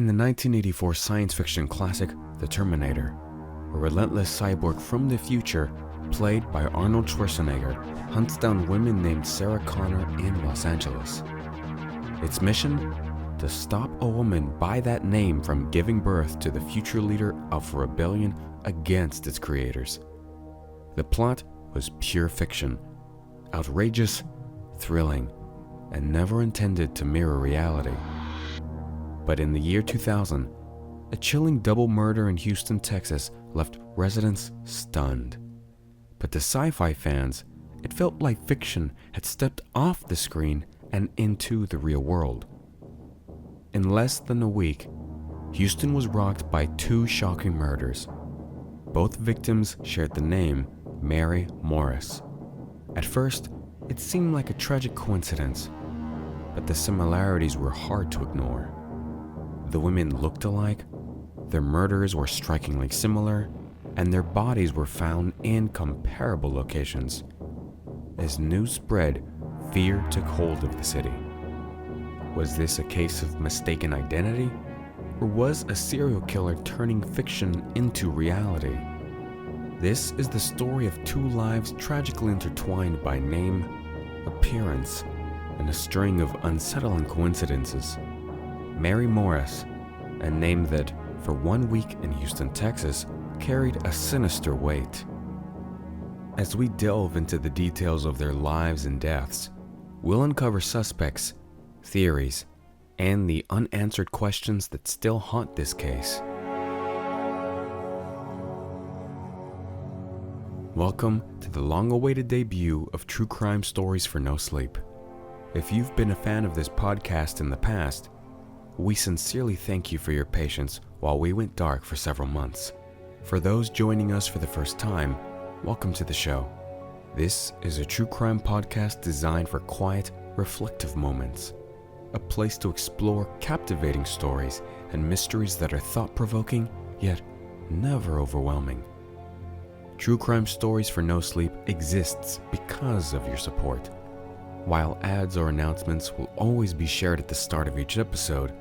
In the 1984 science fiction classic The Terminator, a relentless cyborg from the future, played by Arnold Schwarzenegger, hunts down women named Sarah Connor in Los Angeles. Its mission? To stop a woman by that name from giving birth to the future leader of a rebellion against its creators. The plot was pure fiction, outrageous, thrilling, and never intended to mirror reality. But in the year 2000, a chilling double murder in Houston, Texas left residents stunned. But to sci-fi fans, it felt like fiction had stepped off the screen and into the real world. In less than a week, Houston was rocked by two shocking murders. Both victims shared the name Mary Morris. At first, it seemed like a tragic coincidence, but the similarities were hard to ignore. The women looked alike, their murders were strikingly similar, and their bodies were found in comparable locations. As news spread, fear took hold of the city. Was this a case of mistaken identity? Or was a serial killer turning fiction into reality? This is the story of two lives tragically intertwined by name, appearance, and a string of unsettling coincidences. Mary Morris, a name that, for 1 week in Houston, Texas, carried a sinister weight. As we delve into the details of their lives and deaths, we'll uncover suspects, theories, and the unanswered questions that still haunt this case. Welcome to the long-awaited debut of True Crime Stories for No Sleep. If you've been a fan of this podcast in the past, we sincerely thank you for your patience while we went dark for several months. For those joining us for the first time, welcome to the show. This is a true crime podcast designed for quiet, reflective moments. A place to explore captivating stories and mysteries that are thought-provoking, yet never overwhelming. True Crime Stories for No Sleep exists because of your support. While ads or announcements will always be shared at the start of each episode,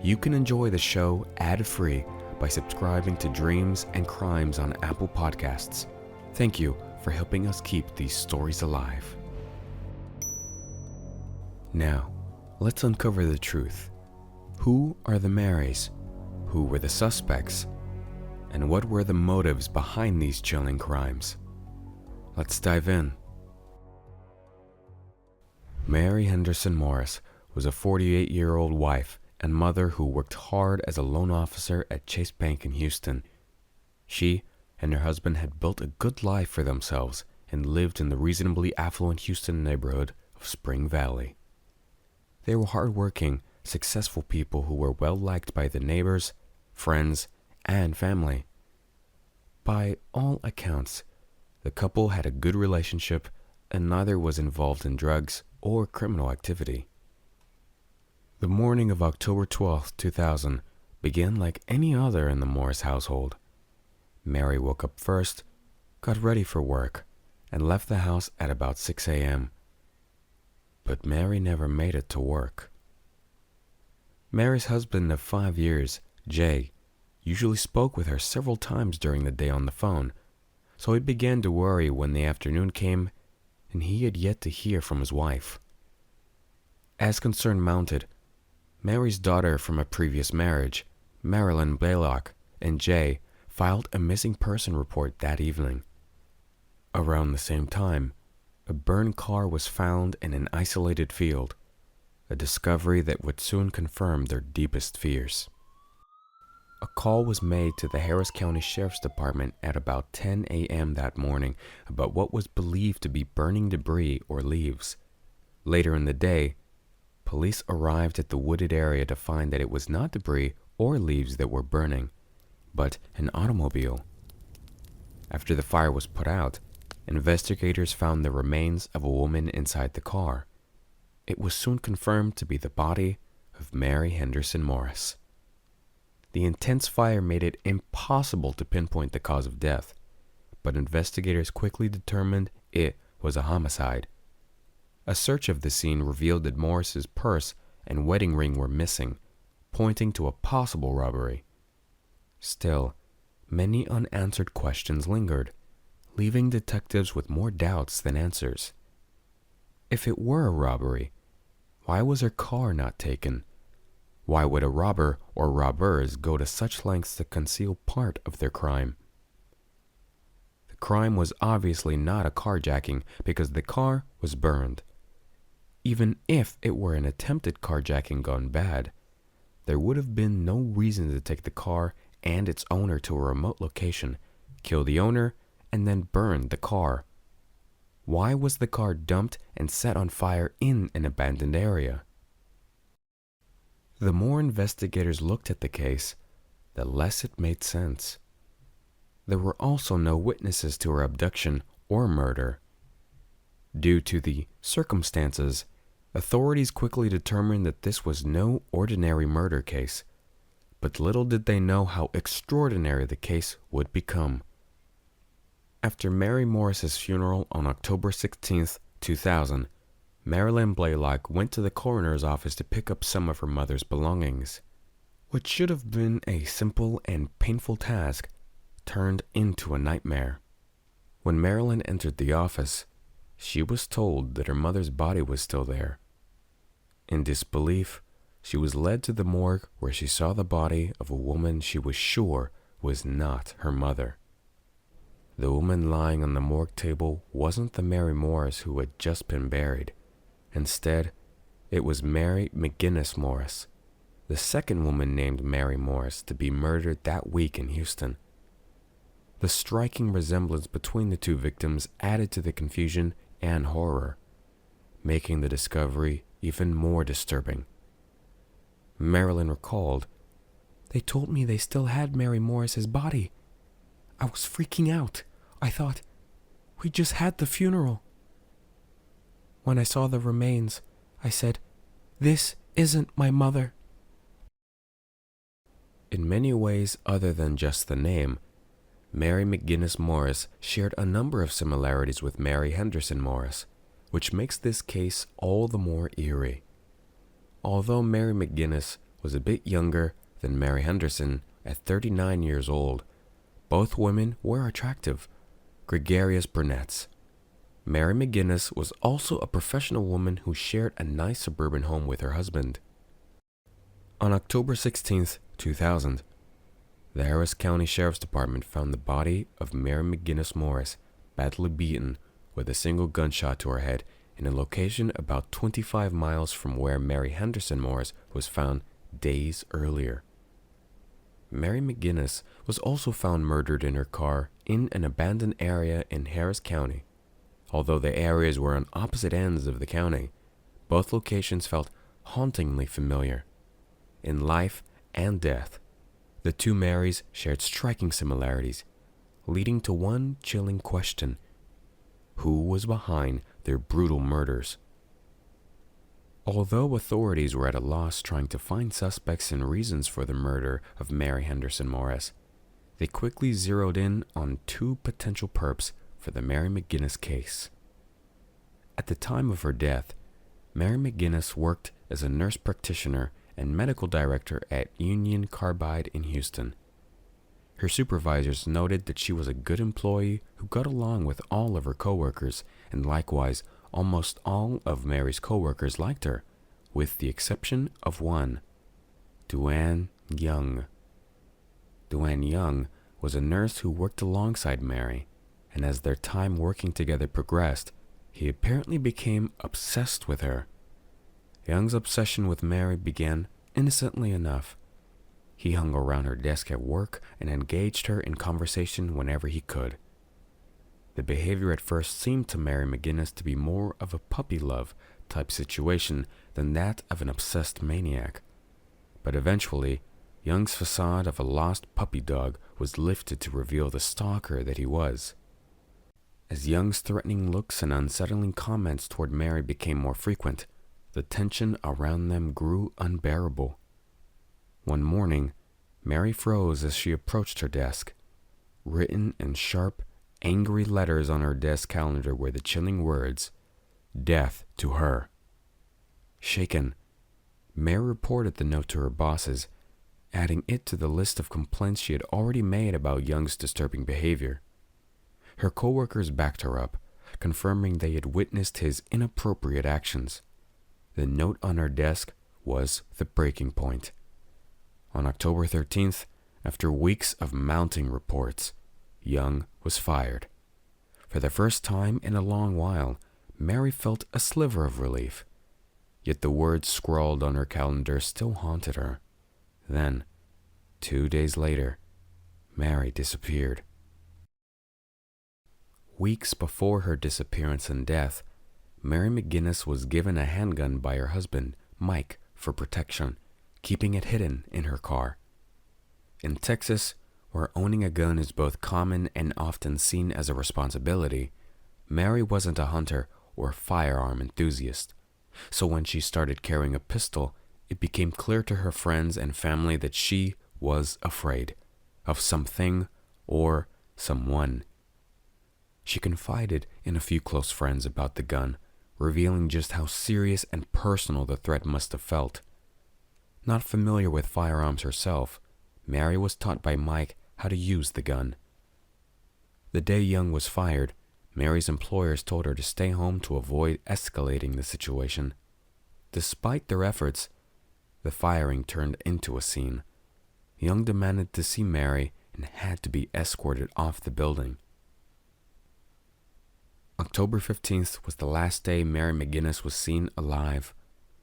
you can enjoy the show ad-free by subscribing to Dreams and Crimes on Apple Podcasts. Thank you for helping us keep these stories alive. Now, let's uncover the truth. Who are the Marys? Who were the suspects? And what were the motives behind these chilling crimes? Let's dive in. Mary Henderson Morris was a 48-year-old wife and mother who worked hard as a loan officer at Chase Bank in Houston. She and her husband had built a good life for themselves and lived in the reasonably affluent Houston neighborhood of Spring Valley. They were hardworking, successful people who were well liked by the neighbors, friends, and family. By all accounts, the couple had a good relationship and neither was involved in drugs or criminal activity. The morning of October 12, 2000 began like any other in the Morris household. Mary woke up first, got ready for work, and left the house at about 6 a.m. But Mary never made it to work. Mary's husband of 5 years, Jay, usually spoke with her several times during the day on the phone, so he began to worry when the afternoon came and he had yet to hear from his wife. As concern mounted, Mary's daughter from a previous marriage, Marilyn Blaylock, and Jay filed a missing person report that evening. Around the same time, a burned car was found in an isolated field, a discovery that would soon confirm their deepest fears. A call was made to the Harris County Sheriff's Department at about 10 a.m. that morning about what was believed to be burning debris or leaves. Later in the day, police arrived at the wooded area to find that it was not debris or leaves that were burning, but an automobile. After the fire was put out, investigators found the remains of a woman inside the car. It was soon confirmed to be the body of Mary Henderson Morris. The intense fire made it impossible to pinpoint the cause of death, but investigators quickly determined it was a homicide. A search of the scene revealed that Morris's purse and wedding ring were missing, pointing to a possible robbery. Still, many unanswered questions lingered, leaving detectives with more doubts than answers. If it were a robbery, why was her car not taken? Why would a robber or robbers go to such lengths to conceal part of their crime? The crime was obviously not a carjacking because the car was burned. Even if it were an attempted carjacking gone bad, there would have been no reason to take the car and its owner to a remote location, kill the owner, and then burn the car. Why was the car dumped and set on fire in an abandoned area? The more investigators looked at the case, the less it made sense. There were also no witnesses to her abduction or murder. Due to the circumstances, authorities quickly determined that this was no ordinary murder case, but little did they know how extraordinary the case would become. After Mary Morris's funeral on October 16, 2000, Marilyn Blaylock went to the coroner's office to pick up some of her mother's belongings. What should have been a simple and painful task turned into a nightmare. When Marilyn entered the office, she was told that her mother's body was still there. In disbelief, she was led to the morgue where she saw the body of a woman she was sure was not her mother. The woman lying on the morgue table wasn't the Mary Morris who had just been buried. Instead, it was Mary McGinnis Morris, the second woman named Mary Morris to be murdered that week in Houston. The striking resemblance between the two victims added to the confusion and horror, making the discovery even more disturbing. Marilyn recalled, "They told me they still had Mary Morris's body. I was freaking out. I thought, we just had the funeral. When I saw the remains, I said, this isn't my mother." In many ways other than just the name, Mary McGinnis Morris shared a number of similarities with Mary Henderson Morris, which makes this case all the more eerie. Although Mary McGinnis was a bit younger than Mary Henderson at 39 years old, both women were attractive, gregarious brunettes. Mary McGinnis was also a professional woman who shared a nice suburban home with her husband. On October 16, 2000, the Harris County Sheriff's Department found the body of Mary McGinnis Morris badly beaten with a single gunshot to her head in a location about 25 miles from where Mary Henderson Morris was found days earlier. Mary McGinnis was also found murdered in her car in an abandoned area in Harris County. Although the areas were on opposite ends of the county, both locations felt hauntingly familiar. In life and death, the two Marys shared striking similarities, leading to one chilling question: who was behind their brutal murders? Although authorities were at a loss trying to find suspects and reasons for the murder of Mary Henderson Morris, they quickly zeroed in on two potential perps for the Mary McGinnis case. At the time of her death, Mary McGinnis worked as a nurse practitioner and medical director at Union Carbide in Houston. Her supervisors noted that she was a good employee who got along with all of her coworkers, and likewise, almost all of Mary's coworkers liked her, with the exception of one, Duane Young. Duane Young was a nurse who worked alongside Mary, and as their time working together progressed, he apparently became obsessed with her. Young's obsession with Mary began innocently enough. He hung around her desk at work and engaged her in conversation whenever he could. The behavior at first seemed to Mary McGinnis to be more of a puppy love type situation than that of an obsessed maniac. But eventually, Young's facade of a lost puppy dog was lifted to reveal the stalker that he was. As Young's threatening looks and unsettling comments toward Mary became more frequent, the tension around them grew unbearable. One morning, Mary froze as she approached her desk. Written in sharp, angry letters on her desk calendar were the chilling words, "Death to her." Shaken, Mary reported the note to her bosses, adding it to the list of complaints she had already made about Young's disturbing behavior. Her coworkers backed her up, confirming they had witnessed his inappropriate actions. The note on her desk was the breaking point. On October 13th, after weeks of mounting reports, Young was fired. For the first time in a long while, Mary felt a sliver of relief. Yet the words scrawled on her calendar still haunted her. Then, 2 days later, Mary disappeared. Weeks before her disappearance and death, Mary McGinnis was given a handgun by her husband, Mike, for protection, keeping it hidden in her car. In Texas, where owning a gun is both common and often seen as a responsibility, Mary wasn't a hunter or firearm enthusiast. So when she started carrying a pistol, it became clear to her friends and family that she was afraid of something or someone. She confided in a few close friends about the gun, revealing just how serious and personal the threat must have felt. Not familiar with firearms herself, Mary was taught by Mike how to use the gun. The day Young was fired, Mary's employers told her to stay home to avoid escalating the situation. Despite their efforts, the firing turned into a scene. Young demanded to see Mary and had to be escorted off the building. October 15th was the last day Mary McGinnis was seen alive.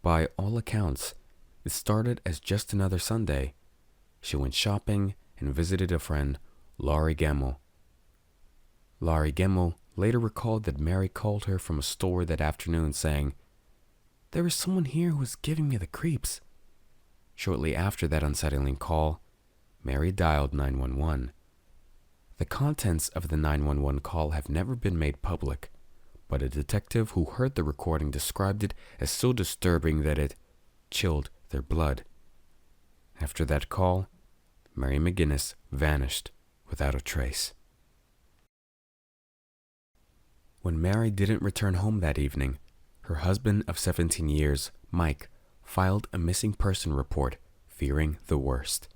By all accounts, it started as just another Sunday. She went shopping and visited a friend, Laurie Gemmell. Laurie Gemmell later recalled that Mary called her from a store that afternoon saying, "There is someone here who is giving me the creeps." Shortly after that unsettling call, Mary dialed 911. The contents of the 911 call have never been made public, but a detective who heard the recording described it as so disturbing that it chilled their blood. After that call, Mary McGinnis vanished without a trace. When Mary didn't return home that evening, her husband of 17 years, Mike, filed a missing person report, fearing the worst.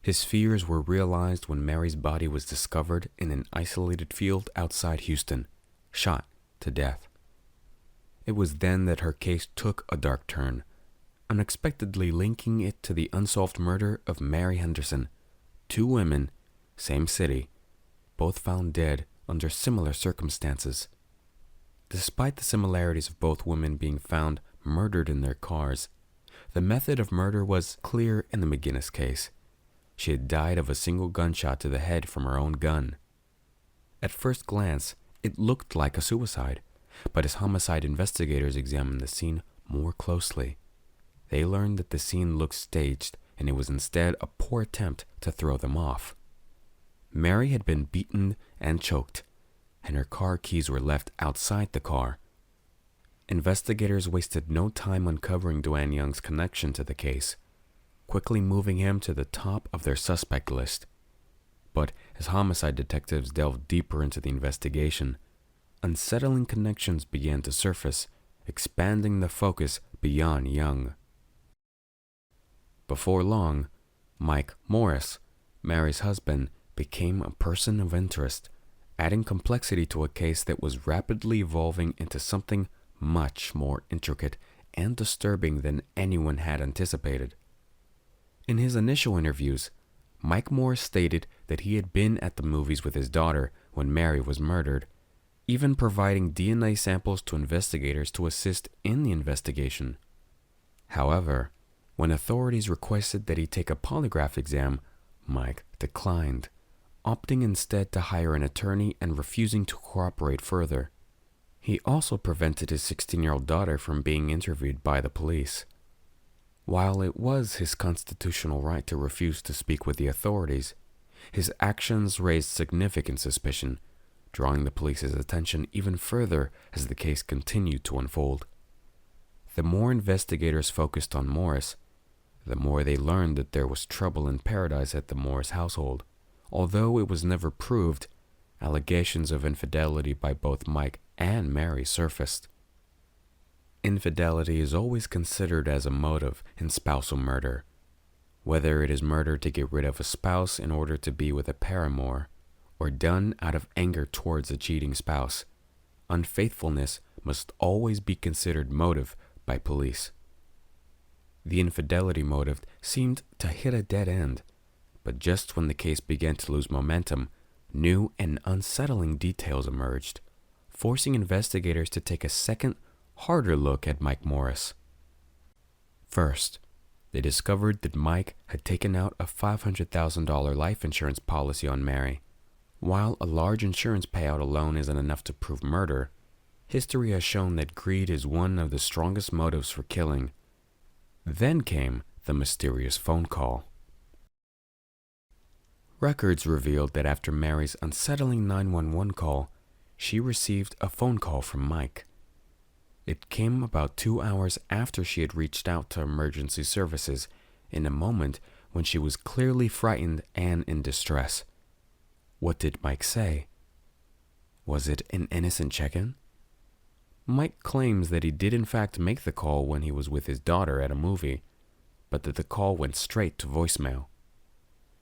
His fears were realized when Mary's body was discovered in an isolated field outside Houston, shot to death. It was then that her case took a dark turn, unexpectedly linking it to the unsolved murder of Mary Henderson. 2 women, same city, both found dead under similar circumstances. Despite the similarities of both women being found murdered in their cars, the method of murder was clear in the McGinnis case. She had died of a single gunshot to the head from her own gun. At first glance, it looked like a suicide, but as homicide investigators examined the scene more closely, they learned that the scene looked staged and it was instead a poor attempt to throw them off. Mary had been beaten and choked, and her car keys were left outside the car. Investigators wasted no time uncovering Duane Young's connection to the case, quickly moving him to the top of their suspect list. But as homicide detectives delved deeper into the investigation, unsettling connections began to surface, expanding the focus beyond Young. Before long, Mike Morris, Mary's husband, became a person of interest, adding complexity to a case that was rapidly evolving into something much more intricate and disturbing than anyone had anticipated. In his initial interviews, Mike Morris stated that he had been at the movies with his daughter when Mary was murdered, even providing DNA samples to investigators to assist in the investigation. However, when authorities requested that he take a polygraph exam, Mike declined, opting instead to hire an attorney and refusing to cooperate further. He also prevented his 16-year-old daughter from being interviewed by the police. While it was his constitutional right to refuse to speak with the authorities, his actions raised significant suspicion, drawing the police's attention even further as the case continued to unfold. The more investigators focused on Morris, the more they learned that there was trouble in paradise at the Morris household. Although it was never proved, allegations of infidelity by both Mike and Mary surfaced. Infidelity is always considered as a motive in spousal murder. Whether it is murder to get rid of a spouse in order to be with a paramour, or done out of anger towards a cheating spouse, unfaithfulness must always be considered motive by police. The infidelity motive seemed to hit a dead end, but just when the case began to lose momentum, new and unsettling details emerged, forcing investigators to take a second, harder look at Mike Morris. First, they discovered that Mike had taken out a $500,000 life insurance policy on Mary. While a large insurance payout alone isn't enough to prove murder, history has shown that greed is one of the strongest motives for killing. Then came the mysterious phone call. Records revealed that after Mary's unsettling 911 call, she received a phone call from Mike. It came about 2 hours after she had reached out to emergency services, in a moment when she was clearly frightened and in distress. What did Mike say? Was it an innocent check-in? Mike claims that he did in fact make the call when he was with his daughter at a movie, but that the call went straight to voicemail.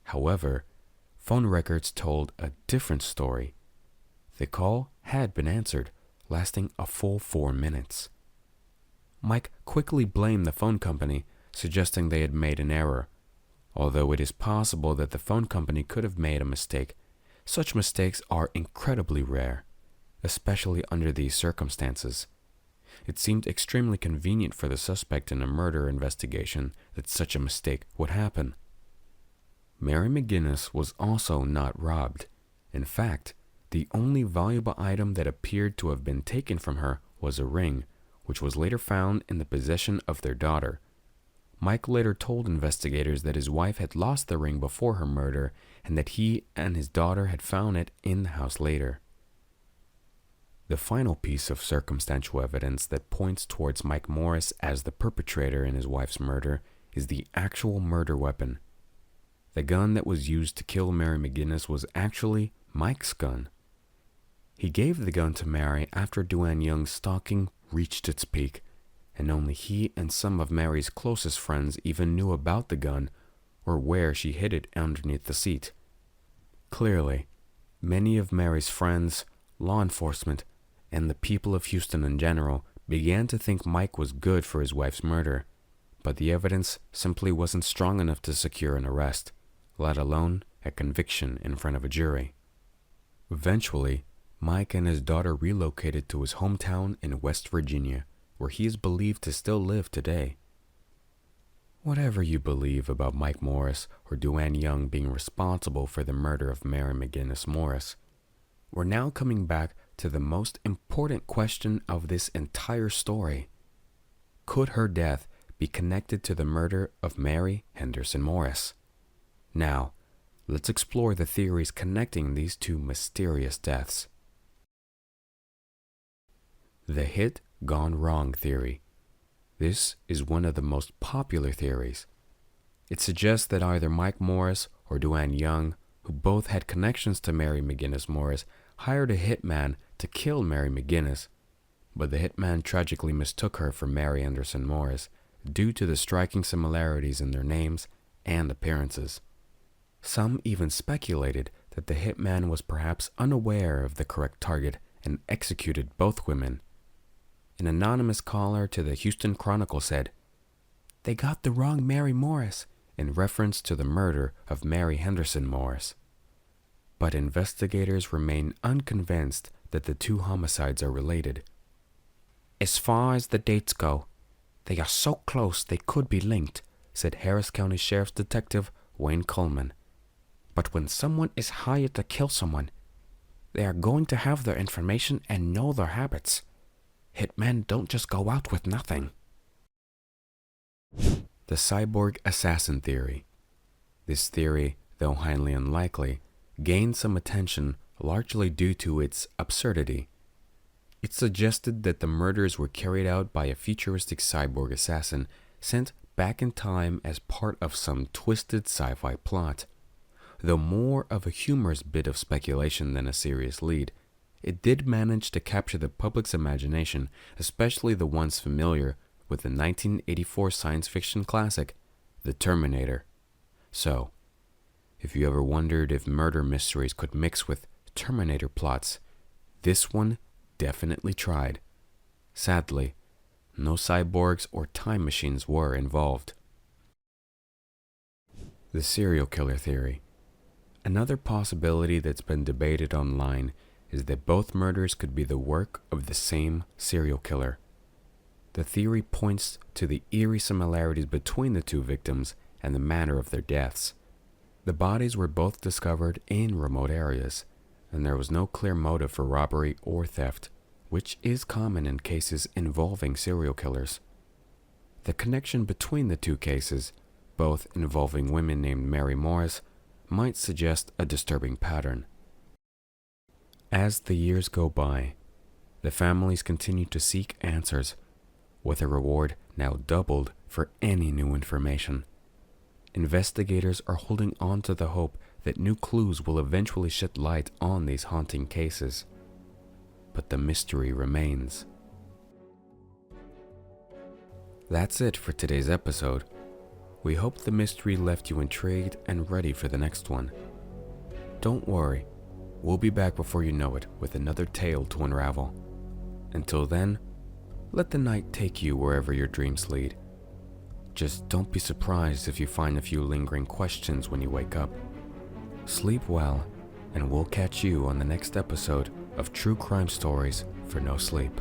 However, phone records told a different story. The call had been answered, lasting a full 4 minutes. Mike quickly blamed the phone company, suggesting they had made an error. Although it is possible that the phone company could have made a mistake, such mistakes are incredibly rare, especially under these circumstances. It seemed extremely convenient for the suspect in a murder investigation that such a mistake would happen. Mary McGinnis was also not robbed. In fact, the only valuable item that appeared to have been taken from her was a ring, which was later found in the possession of their daughter. Mike later told investigators that his wife had lost the ring before her murder and that he and his daughter had found it in the house later. The final piece of circumstantial evidence that points towards Mike Morris as the perpetrator in his wife's murder is the actual murder weapon. The gun that was used to kill Mary McGinnis was actually Mike's gun. He gave the gun to Mary after Duane Young's stalking reached its peak, and only he and some of Mary's closest friends even knew about the gun or where she hid it underneath the seat. Clearly, many of Mary's friends, law enforcement, and the people of Houston in general began to think Mike was good for his wife's murder, but the evidence simply wasn't strong enough to secure an arrest, let alone a conviction in front of a jury. Eventually, Mike and his daughter relocated to his hometown in West Virginia, where he is believed to still live today. Whatever you believe about Mike Morris or Duane Young being responsible for the murder of Mary McGinnis Morris, we're now coming back to the most important question of this entire story. Could her death be connected to the murder of Mary Henderson Morris? Now, let's explore the theories connecting these two mysterious deaths. The hit gone wrong theory. This is one of the most popular theories. It suggests that either Mike Morris or Duane Young, who both had connections to Mary McGinnis Morris, hired a hitman to kill Mary McGinnis, but the hitman tragically mistook her for Mary Henderson Morris due to the striking similarities in their names and appearances. Some even speculated that the hitman was perhaps unaware of the correct target and executed both women. An anonymous caller to the Houston Chronicle said, "They got the wrong Mary Morris," in reference to the murder of Mary Henderson Morris. But investigators remain unconvinced that the two homicides are related. "As far as the dates go, they are so close they could be linked," said Harris County Sheriff's Detective Wayne Coleman. "But when someone is hired to kill someone, they are going to have their information and know their habits. Hitmen don't just go out with nothing." The cyborg assassin theory. This theory, though highly unlikely, gained some attention largely due to its absurdity. It suggested that the murders were carried out by a futuristic cyborg assassin sent back in time as part of some twisted sci-fi plot. Though more of a humorous bit of speculation than a serious lead, it did manage to capture the public's imagination, especially the ones familiar with the 1984 science fiction classic, The Terminator. So, if you ever wondered if murder mysteries could mix with Terminator plots, this one definitely tried. Sadly, no cyborgs or time machines were involved. The serial killer theory. Another possibility that's been debated online is that both murders could be the work of the same serial killer. The theory points to the eerie similarities between the two victims and the manner of their deaths. The bodies were both discovered in remote areas, and there was no clear motive for robbery or theft, which is common in cases involving serial killers. The connection between the two cases, both involving women named Mary Morris, might suggest a disturbing pattern. As the years go by, the families continue to seek answers, with a reward now doubled for any new information. Investigators are holding on to the hope that new clues will eventually shed light on these haunting cases. But the mystery remains. That's it for today's episode. We hope the mystery left you intrigued and ready for the next one. Don't worry, we'll be back before you know it with another tale to unravel. Until then, let the night take you wherever your dreams lead. Just don't be surprised if you find a few lingering questions when you wake up. Sleep well, and we'll catch you on the next episode of True Crime Stories for No Sleep.